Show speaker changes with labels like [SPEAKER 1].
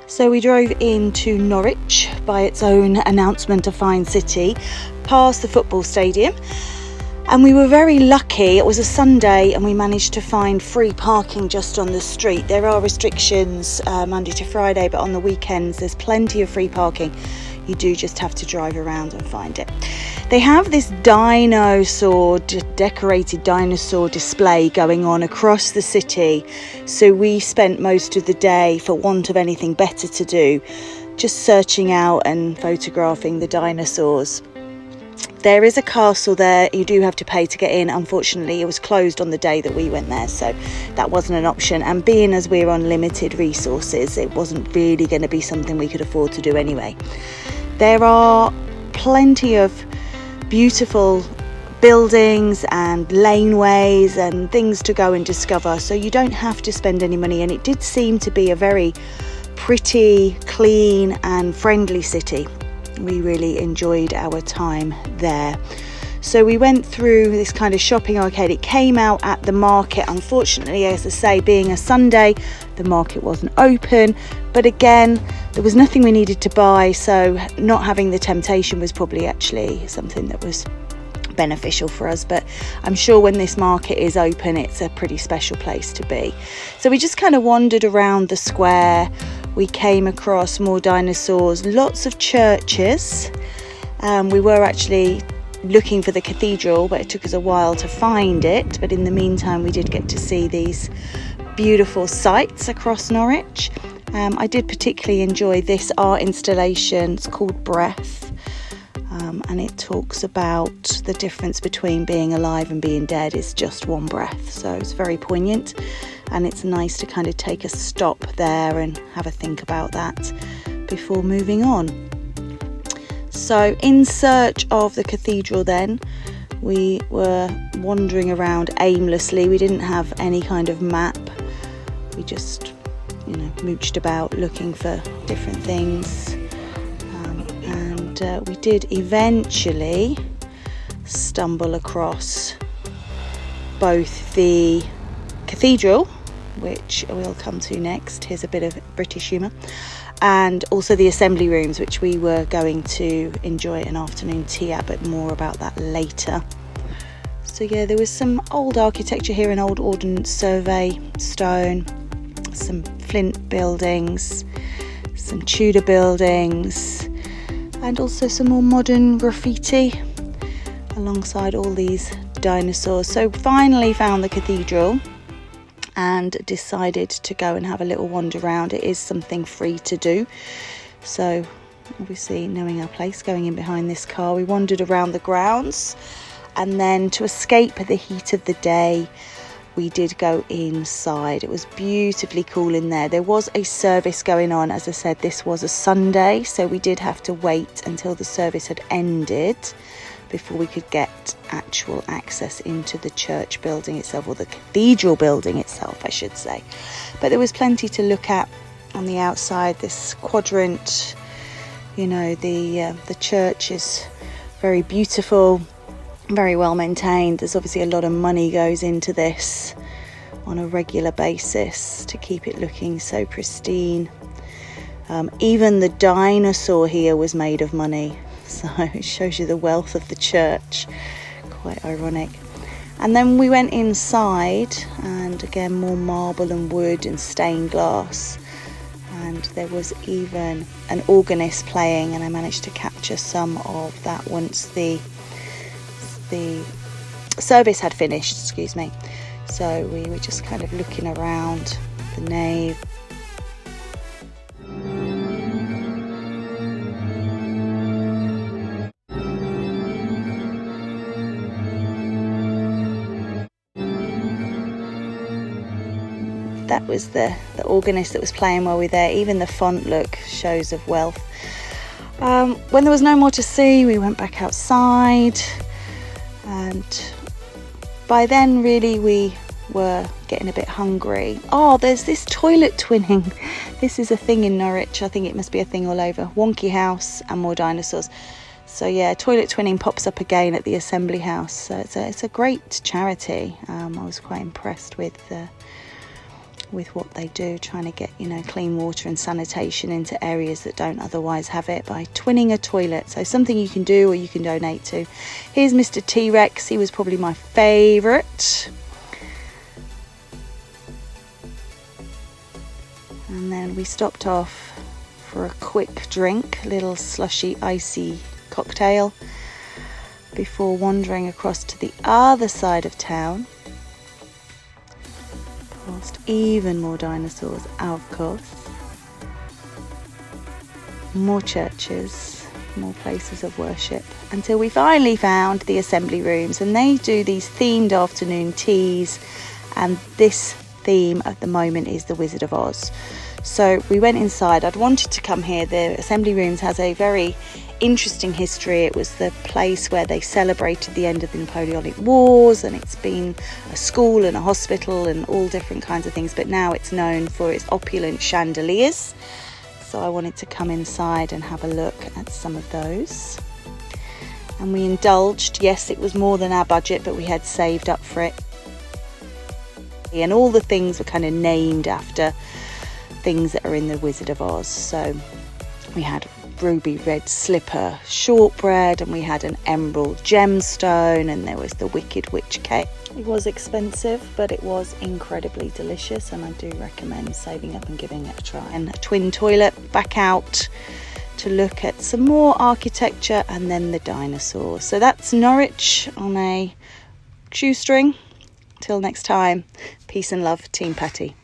[SPEAKER 1] So we drove into Norwich by its own announcement, a fine city, past the football stadium, and we were very lucky. It was a Sunday and we managed to find free parking just on the street. There are restrictions Monday to Friday, but on the weekends there's plenty of free parking. You do just have to drive around and find it. They have this dinosaur, decorated dinosaur display going on across the city. So we spent most of the day, for want of anything better to do, just searching out and photographing the dinosaurs. There is a castle there. You do have to pay to get in. Unfortunately, it was closed on the day that we went there, so that wasn't an option. And being as we're on limited resources, it wasn't really going to be something we could afford to do anyway. There are plenty of beautiful buildings and laneways and things to go and discover, so you don't have to spend any money. And it did seem to be a very pretty, clean and friendly city. We really enjoyed our time there. So we went through this kind of shopping arcade. It came out at the market. Unfortunately, as I say, being a Sunday, the market wasn't open. But again, there was nothing we needed to buy, so not having the temptation was probably actually something that was beneficial for us. But I'm sure when this market is open, it's a pretty special place to be. So we just kind of wandered around the square. We came across more dinosaurs, lots of churches. We were actually looking for the cathedral, but it took us a while to find it. But in the meantime, we did get to see these beautiful sights across Norwich. I did particularly enjoy this art installation. It's called Breath, and it talks about the difference between being alive and being dead is just one breath. So it's very poignant, and it's nice to kind of take a stop there and have a think about that before moving on. So in search of the cathedral then, we were wandering around aimlessly. We didn't have any kind of map. We just, mooched about looking for different things. And we did eventually stumble across both the cathedral, which we'll come to next. Here's a bit of British humour. And also the assembly rooms, which we were going to enjoy an afternoon tea at, but more about that later. So yeah, there was some old architecture here, an old ordnance survey stone, some flint buildings, some Tudor buildings, and also some more modern graffiti alongside all these dinosaurs. So finally found the cathedral and decided to go and have a little wander around. It is something free to do, so obviously knowing our place, going in behind this car, we wandered around the grounds, and then to escape the heat of the day, we did go inside. It was beautifully cool in there. There was a service going on. As I said, this was a Sunday, so we did have to wait until the service had ended before we could get actual access into the church building itself, or the cathedral building itself, I should say. But there was plenty to look at on the outside. This quadrant, the church is very beautiful, very well maintained. There's obviously a lot of money goes into this on a regular basis to keep it looking so pristine. Even the dinosaur here was made of money. So it shows you the wealth of the church. Quite ironic. And then we went inside, and again more marble and wood and stained glass, and there was even an organist playing, and I managed to capture some of that once the service had finished, So we were just kind of looking around the nave. That was the organist that was playing while we were there. Even the font look shows of wealth. When there was no more to see, we went back outside, and by then really we were getting a bit hungry. Oh, there's this toilet twinning. This is a thing in Norwich. I think it must be a thing all over. Wonky house and more dinosaurs. So yeah, toilet twinning pops up again at the Assembly House. So it's a great charity. I was quite impressed with with what they do, trying to get, you know, clean water and sanitation into areas that don't otherwise have it by twinning a toilet. So something you can do or you can donate to. Here's Mr. T-Rex. He was probably my favourite. And then we stopped off for a quick drink, a little slushy icy cocktail, before wandering across to the other side of town, past even more dinosaurs, of course, more churches, more places of worship, until we finally found the assembly rooms. And they do these themed afternoon teas, and this theme at the moment is the Wizard of Oz. So we went inside. I'd wanted to come here. The assembly rooms has a very interesting history. It was the place where they celebrated the end of the Napoleonic Wars, and it's been a school and a hospital and all different kinds of things, but now it's known for its opulent chandeliers. So I wanted to come inside and have a look at some of those. And we indulged. Yes, it was more than our budget, but we had saved up for it. And all the things were kind of named after things that are in the Wizard of Oz. So we had ruby red slipper shortbread, and we had an emerald gemstone, and there was the wicked witch cake. It was expensive, but it was incredibly delicious, and I do recommend saving up and giving it a try. And a twin toilet, back out to look at some more architecture and then the dinosaurs. So that's Norwich on a shoestring. Till next time, peace and love, Team Patty.